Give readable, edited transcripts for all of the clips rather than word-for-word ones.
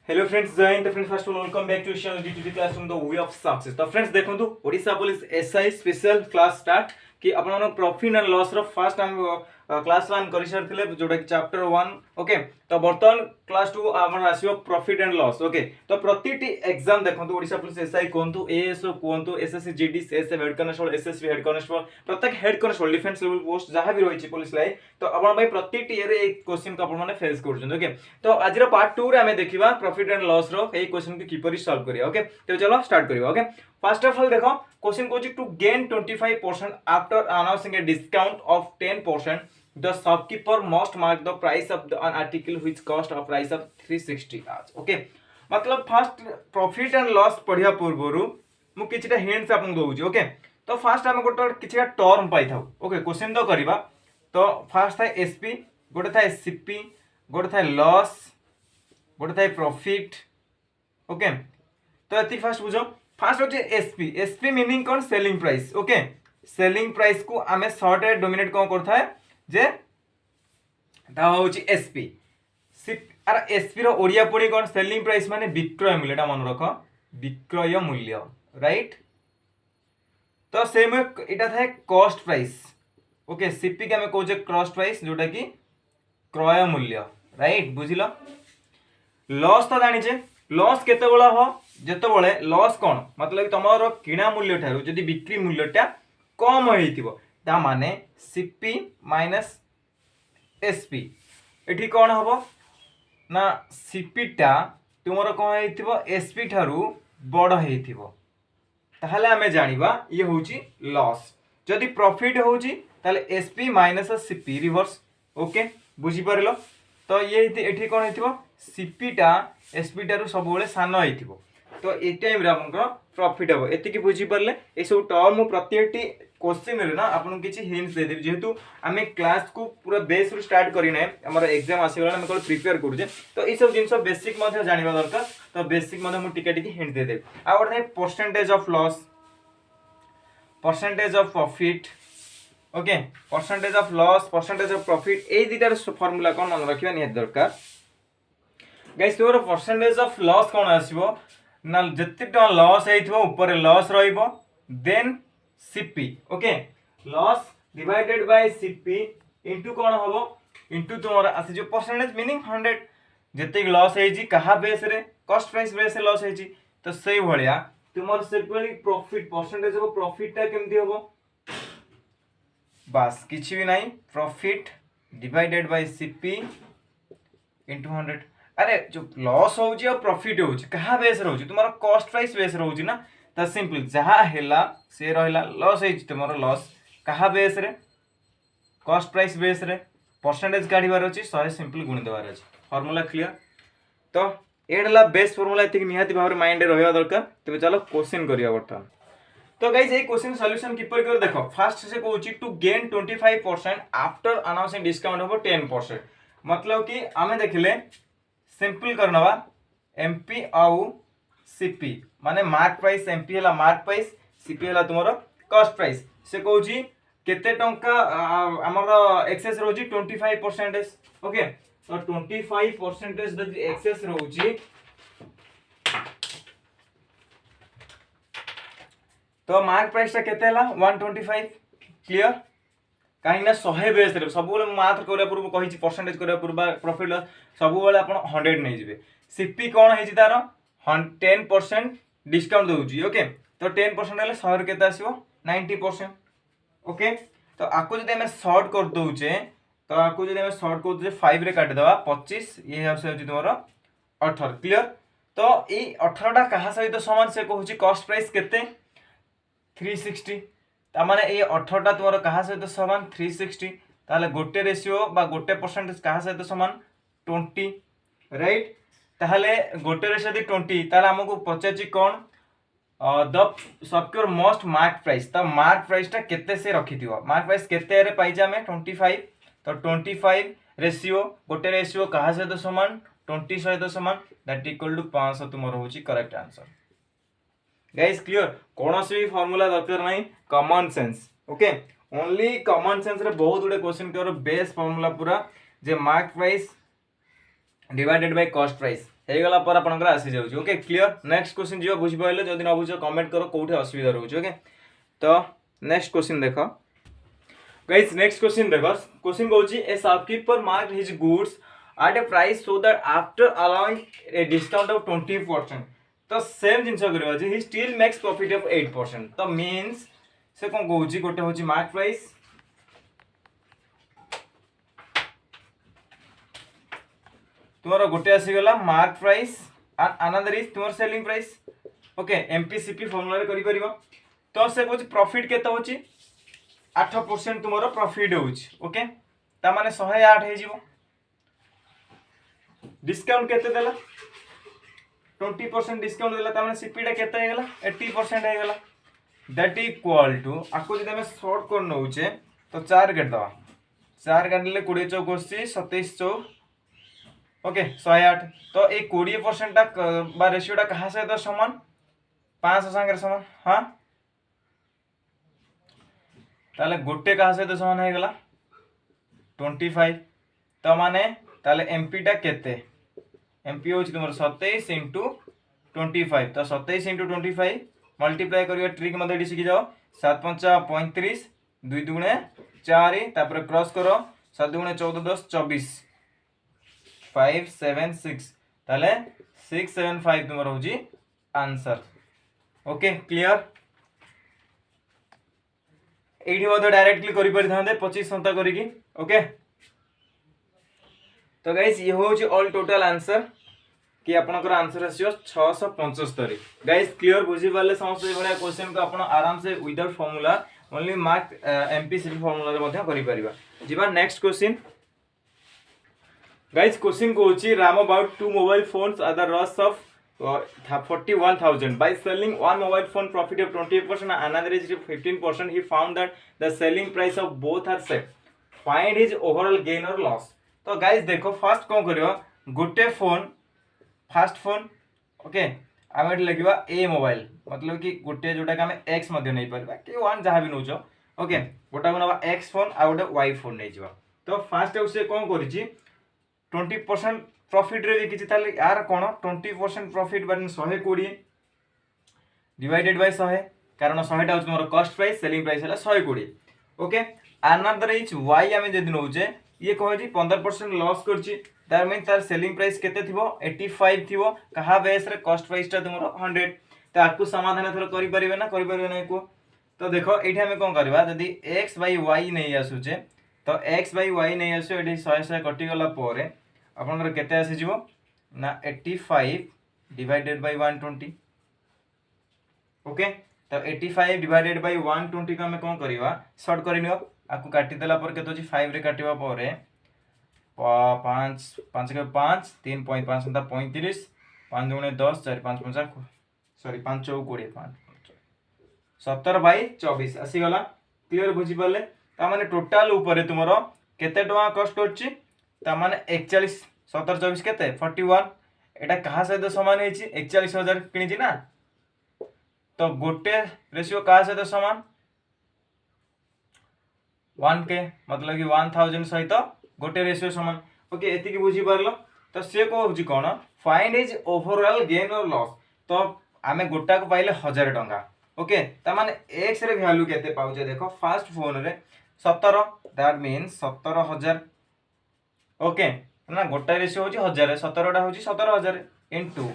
Hello friends, जय हिंद friends. First of all welcome back to channel DTD classroom the way of success. तो friends देखंतु Odisha police SI special class start कि अपन profit and loss रो first हम class 1 करि सारथिले जोटा कि चैप्टर 1। ओके, तो बर्तमान क्लास 2 हमर आसीबो प्रॉफिट एंड लॉस। ओके, तो प्रतिटी एग्जाम देखंतु ओडिशा पुलिस एसआई कोंतु एएसओ कोंतु SSC GD SF head constable SSB head constable प्रत्येक head constable defence level post जहां भी रहिछि पुलिस लाई, तो अपन भाई प्रतिटी ईयर एक क्वेश्चन को अपन माने फेस करछन। ओके, तो आज रो पार्ट 2 रे हमें देखिबा प्रॉफिट एंड लॉस रो ए क्वेश्चन के किपरि सॉल्व करिया। ओके, तो चलो स्टार्ट करिया। ओके, फर्स्ट ऑफ ऑल देखो क्वेश्चन कोची to gain 25% after announcing a discount of 10%, the shopkeeper must mark the price of an article which cost a price of 360 आज। ओके, मतलब फर्स्ट प्रॉफिट एंड लॉस पढ़िया पूर्वरु मु किछटा hints आपन दोउची। Okay, तो first हम गोटे किछटा टर्म पाई थाउ। Okay, question तो करबा। तो फर्स्ट था एसपी, गोटे था सीपी, गोटे था लॉस, गोटे था प्रॉफिट। ओके, तो एति फर्स्ट बुझो। फर्स्ट होचे एसपी। एसपी मीनिंग कोन? Selling price. Okay, selling price को हमें शॉर्ट रे डोमिनेट कोन करथा है जे ता होची एसपी। सिप आर एसपी रो ओडिया पड़ी कोन? सेलिंग प्राइस माने विक्रय मूल्य। ता मन रखो, विक्रय मूल्य, राइट। तो सेम एटा था कॉस्ट प्राइस। ओके, सीपी के हमें कहूचे कॉस्ट प्राइस, जोटा कि क्रय मूल्य, राइट। बुझिलो? लॉस तो जानि छे। लॉस केते बळा हो? जेते बळे लॉस कोन मतलब कि तमरो किणा मूल्य ठारू जदी बिक्री मूल्यटा कम हेइतिबो, ता माने सीपी माइनस एसपी। एठी कोन हबो ना सीपी टा तुमरो कोन हेइतिबो एसपी ठारू बड़ हेइतिबो, ताहले हमें जानिबा ये होची लॉस। जदी प्रॉफिट होची ताले SP minus CP reverse. Okay, बुझी परलो? तो ये एठी कोन हेइतिबो सीपी टा एसपी ठारू सब बेले सानो हेइतिबो, तो ए टाइम रे आपन प्रॉफिट हबो। एति की बुझी परले ए सब टर्म प्रत्येकटी क्वेश्चन रे ना आपन किछि हिंट्स दे देब, जेहेतु आमे क्लास को पूरा बेस रु स्टार्ट करि नै, हमर एग्जाम आसी गला, हम कोन प्रिपेयर करू जे, तो ई सब जिंस बेसिक मध्ये जानिबा दरकार। तो बेसिक मध्ये मु टिके टिके हिंट दे देब। आ ओटे percentage of loss, percentage of profit. Okay, percentage of loss, percentage of profit, ए दिटार फार्मूला कोन मन रखिबा नि दरकार गाइस। तोर परसेंटेज ऑफ लॉस कोन आसीबो ना जति टा लॉस हेइथबो ऊपर लॉस रहिबो, then CP. Okay, loss divided by CP into कोन हबो इनटू तुमर आसी जो परसेंटेज मीनिंग 100 जति लॉस हेइजी कहा बेस रे कॉस्ट प्राइस बेस रे लॉस हेइजी, तो सेही भलिया तुमर सेपली प्रॉफिट परसेंटेज ऑफ प्रॉफिट टा केमति हबो बस किछि भी नाही, profit divided by CP into 100। अरे जो लॉस होउची और प्रॉफिट होउची कहा बेस रहउची तुम्हारा कॉस्ट प्राइस बेस रहउची ना, त सिंपल जहा हेला से रहला लॉस हेची तुम्हारा लॉस कहा बेस रे कॉस्ट प्राइस बेस रे परसेंटेज काढिबार अछि 100 सिंपल गुणी देबार अछि। Formula clear? तो एडला बेस फार्मूला एतिक निहाती भाबरे माइंड रे रहबा दरकार। तबे चलो क्वेश्चन करिया बर्तमान। तो गाइस ए क्वेश्चन सॉल्यूशन किपर कर देखो। फर्स्ट से कहउची to gain 25% after announcing discount of 10%, मतलब कि हमें देखिले सिंपल करनवा एमपी आउ सीपी माने मार्क प्राइस। एमपी हला मार्क प्राइस, सीपी हला तुमरो कॉस्ट प्राइस। से कहउची केते टंका हमर एक्सेस रहउची 25%। ओके, तो 25% जदी एक्सेस रहउची तो मार्क प्राइस ता केते हला 125। क्लियर? कहीं ना 100 बेस रे सब बेले मात्र करिया पूर्व कहिची परसेंटेज करिया पूर्व प्रॉफिट सब बेले आपण 100 नै जिवे। सीपी कोन हेची तार 10% डिस्काउंट दोउची। ओके, तो 10% हले 100 रे केते आसीबो 90%। ओके, तो आको जदि हमें शॉर्ट कर दोउचे, तो आको जदि हमें शॉर्ट कर दोचे 5 रे काट देबा 25, ये होची तोमरो 18। क्लियर? तो ए 18 टा कहा सहित समान से कहूची कॉस्ट प्राइस केते 360, ता माने ए 18 टा तोमरो कहा सहित समान 360, ताले गोटे रेशियो बा गोटे परसेंटेज कहा सहित समान 20, राइट। ताले गोटे रेशियो दि 20, ताले हमकु पचाची कोन द सबक्योर मोस्ट मार्क प्राइस। ता मार्क प्राइस ता केते से रखिथिबो, मार्क प्राइस केते रे पाइजा हमें 25, तो 25 रेशियो गोटे रेशियो कहा सहित समान 20 सहित समान, दैट इक्वल टू 500 तुमरो होची करेक्ट आंसर। Guys clear? कोनोसी भी फार्मूला दरकार नहीं, common sense. Okay, only common sense रे बहुत गुडे क्वेश्चन के बेस फार्मूला पूरा जे mark price divided by cost price ହେଇଗଲା ପରେ ଆପଣଙ୍କର आसी जाउची ओके क्लियर नेक्स्ट क्वेश्चन जीव बुझी पाइले जदि न बुझ कमेंट करो कोठी असुविधा रहउची ओके तो नेक्स्ट क्वेश्चन देखो गाइस नेक्स्ट क्वेश्चन देखो क्वेश्चन कहउची a shopkeeper marked his goods at a price so that after allowing a discount of 20% तो सेम जिंस करबा जे he still makes profit of 8% तो मींस से कोन कहउची गोटे होची मार्क प्राइस तुम्हारा गोटे आसीगला mark price and another is तुम्हार selling price okay MPCP formula रे करि परिबो तो से कहउची प्रॉफिट केते होची 8% तुम्हारा प्रॉफिट होची ओके ता माने 108 हे जीवो डिस्काउंट केते देला 20% डिस्काउंट देला ता माने सीपी टा केते हे गेला 80% हे गेला दैट इक्वल टू आको जदि हम शॉर्ट कर नउचे तो 4 काट दवा 4 काटले 20 चौक 27 चौक ओके 108 तो ए 20% टा रेशियो टा कहा सहित समान 5 संगे समान हाँ ताले गोटे कहा सहित समान है गला 25 तो माने ताले एमपी टा केते एमपी होची तुमर 27 * 25 तो 27 * 25 मल्टीप्लाई करियो ट्रिक मध्ये डिसी की जाओ 7 5 35 2 दुगुणे 4 तापर क्रॉस करो 7 दुगुणे 14 10 24 5 7 6 ताले 675 तुमर होजी आंसर ओके क्लियर एठी मध्ये डायरेक्टली करि परि थांदे 25 संता करिकी ओके तो गाइस ये होची ऑल टोटल आंसर कि आपनकर आंसर आसियो 675 गाइस क्लियर बुझी पाले समस्त बढिया क्वेश्चन को आपण आराम से without formula only mark MPCP formula रे मध्ये करि परिबा जिबा नेक्स्ट क्वेश्चन गाइस क्वेश्चन को होची Ram about two mobile phones are the loss of 41,000 by selling one mobile phone profit of 20% and another is 15% he found that the selling price of both are same find his overall gain or loss तो guys देखो first कोन करियो गोटे phone first phone okay आमे लगिबा ए mobile मतलब कि गोटे जोटा के हमें एक्स मध्ये नै परबा कि वन जहां भी नउचो ओके गोटा को नबा एक्स फोन आ गोटे वाई फोन नै जिबा तो फर्स्ट से कोन करिछि 20% प्रॉफिट रे देखि ताले यार कोन 20% प्रॉफिट बारे 120 डिवाइडेड बाय 100 कारण 100 टा हमर कॉस्ट प्राइस सेलिंग प्राइस हला 120 ओके अनदर इज वाई हमें जदि नउचे ये कहो जी 15% लॉस करछि दैट मीन तार सेलिंग प्राइस केते थिबो 85 थिबो कहा बेस रे कॉस्ट प्राइस ता तुमरो 100 त आकु समाधान थोर करि परिबे नै को तो देखो एठी हमें कोन करबा जदि x बाय y नै आसुचे तो x बाय y नै आसु एठी 100 कटि गला पोरे आपनकर केते आसी जीवो ना 85 डिवाइडेड बाय 120 ओके तो 85 डिवाइडेड बाय 120 को हमें कोन करबा शॉर्ट करिनियो आकु काटि देला पर केतो जी 5 रे काटिबा परे 5 5 के 5 3.5 संता 35 5 दुने 10 4 5 50 सॉरी 5 चौ 20 5 17 बाय 24 आसी गला क्लियर बुझी पाले ता माने टोटल ऊपर तुमरो केते टका कॉस्ट करछि ता माने 41 17 24 केते 41 एटा कहा सहित समान हेछि 41000 किनिछि ना तो गोटे रेशियो कहा सहित समान 1 के मतलब कि 1000 सहित गोटे रेशियो समान ओके एति की बुझी परलो तो से को होछि कोन फाइंड इज ओवरऑल गेन और लॉस तो आमे गोटा को पाइले 1000 टंका ओके ता माने x रे वैल्यू केते पाउजे देखो फर्स्ट फोन रे 17 दैट मींस 17000 ओके ना गोटा रेशियो होची 1000 17 टा होची 17000 इनटू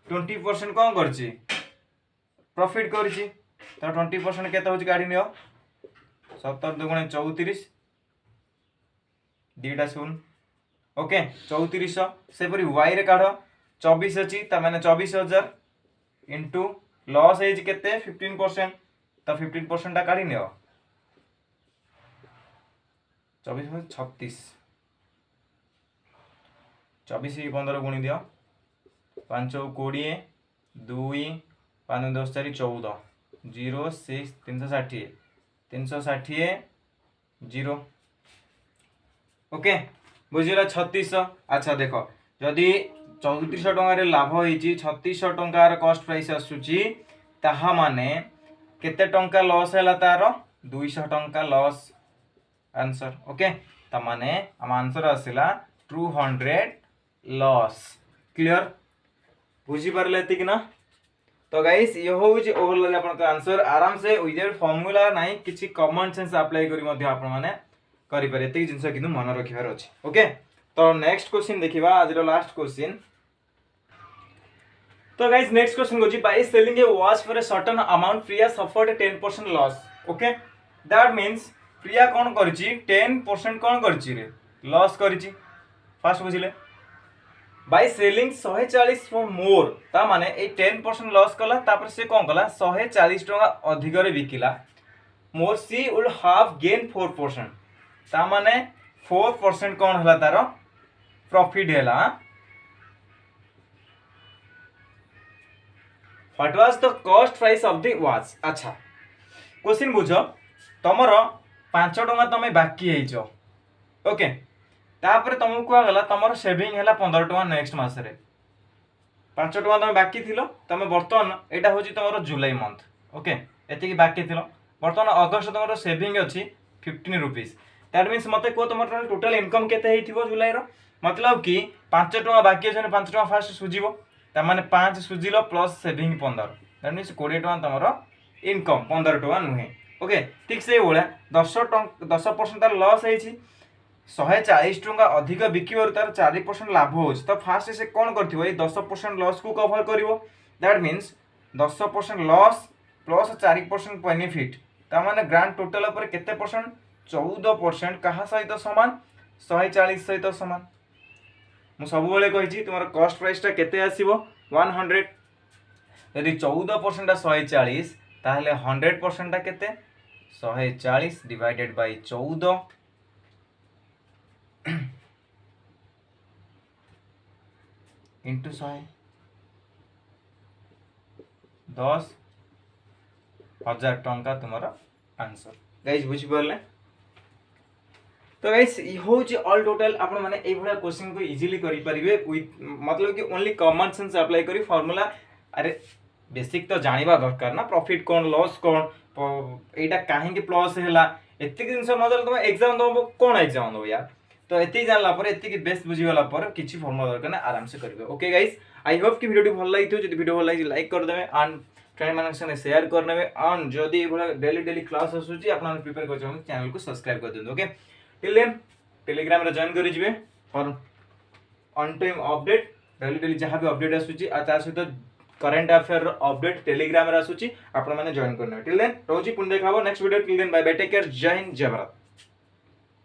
20% कोन करची प्रॉफिट करची तो 20% केते होची गाडी नियो 17 दुगुणे 34 दीटा सुन ओके 3400 से परी y रे काढो 24 अछि त माने 24000 इनटू लॉस एज केते 15% तो 15% टा काढी नियो 24 36 24 15 गुणी दियो 5 20 2 5 10 4 14 0 6 360 360 0 ओके बुझिला 3600 अच्छा देखो जदी 3400 टंका रे लाभ होईची 3600 टंका रे कॉस्ट प्राइस आसुची ताहा माने केते टंका लॉस हैला तार 200 टंका लॉस आंसर ओके ता माने हम आंसर आसिला 200 लॉस क्लियर बुझी पारले एतिक ना। तो गाइस ये होउची ओवरऑल आपन का आंसर आराम से विदाउट फार्मूला नाही किछि कॉमन सेंस अप्लाई करी मध्ये आपन माने करि पारे एतिक जिंस किनु मन रखिबार अछि। ओके तो नेक्स्ट क्वेश्चन देखिबा आज रो लास्ट क्वेश्चन। तो गाइस नेक्स्ट क्वेश्चन गोची by selling a watch for a certain amount Priya suffered 10% loss. Okay that means Priya कोन करची 10% कोन करची रे लॉस करची। फास्ट बुझिले बाय सेलिंग 140 फॉर मोर ता माने ए 10% लॉस कला तापर से कोन कला 140 टका अधिक रे Bikila more C would half gain 4% ता माने 4% कोन हला तारो प्रॉफिट हैला। What was the cost price of the watch. अच्छा क्वेश्चन बुझो तमर 5 टका तमे बाकी हेइचो। ओके तापर तुमको कुआ गला तमर सेविंग हैला 15 टका नेक्स्ट मास रे 5 टका तमे बाकी थिलो तमे वर्तमान एटा होची तमर जुलाई मंथ। ओके एति की बाकी थिलो वर्तमान अगस्त तमर सेविंग अछि 15 रुपीस दैट मींस मते को तमर टोटल इनकम केते हेइथिबो जुलाई रो मतलब कि 5 टका बाकी अछि 5 टका फास्ट सुजिबो ता माने 5 सुजिलो प्लस सेविंग 15 दैट मींस 20 टका तमर इनकम 15 टका नुहे। ओके ठीक से ओला 10% तार लॉस हेइछि 140 टका अधिक बिकिवर तार 4% लाभ हो। तो फास्ट से कौन करथिबो ए 10% लॉस को कवर करिवो that means 10% loss plus 4% benefit ता माने ग्रांड टोटल ऊपर केते परसेंट 14% कहा सहित समान 140 सहित समान। मु सब बेले कहिछि तुमर कॉस्ट प्राइस ता केते आसीबो 100 यदि 14% 140 ताहले 100% ता केते 140 डिवाइडेड बाय 14 इंटू 100 10,000 टंका तुम्हारा आंसर गाइस बुझी परले। तो गाइस ये होची ऑल टोटल आपण माने ए भला क्वेश्चन को इजीली करि परिबे विथ मतलब कि ओनली कॉमन सेंस अप्लाई करी फार्मूला अरे बेसिक तो जानिबा दरकार ना प्रॉफिट कोन लॉस कोन एटा काहे के प्लस हैला एत्ते जिंस नदल तुम एग्जाम दबो कोन एग्जाम दबो यार। तो एति जानला पर एति की बेस्ट बुझी वाला पर किछि फार्मूला दरकार ना आराम से करिवे। ओके गाइस आई होप कि वीडियो भल लागिथो जदि वीडियो भल लागि लाइक कर देबे एंड फ्रेंड मानक संगे शेयर कर नेबे एंड जदि ए भला डेली क्लास आसुची आपन प्रिपेयर कर जम चैनल को सब्सक्राइब कर देबे। ओके टिल देन टेलीग्राम रे जॉइन करि जिवे for on time update daily जहां भी अपडेट आसुची आ ता सहित करंट अफेयर अपडेट टेलीग्राम रे आसुची आपन माने जॉइन करने। टिल देन रोजी पुन देखाबो next video. Till then bye bye take care जय हिंद जय भारत।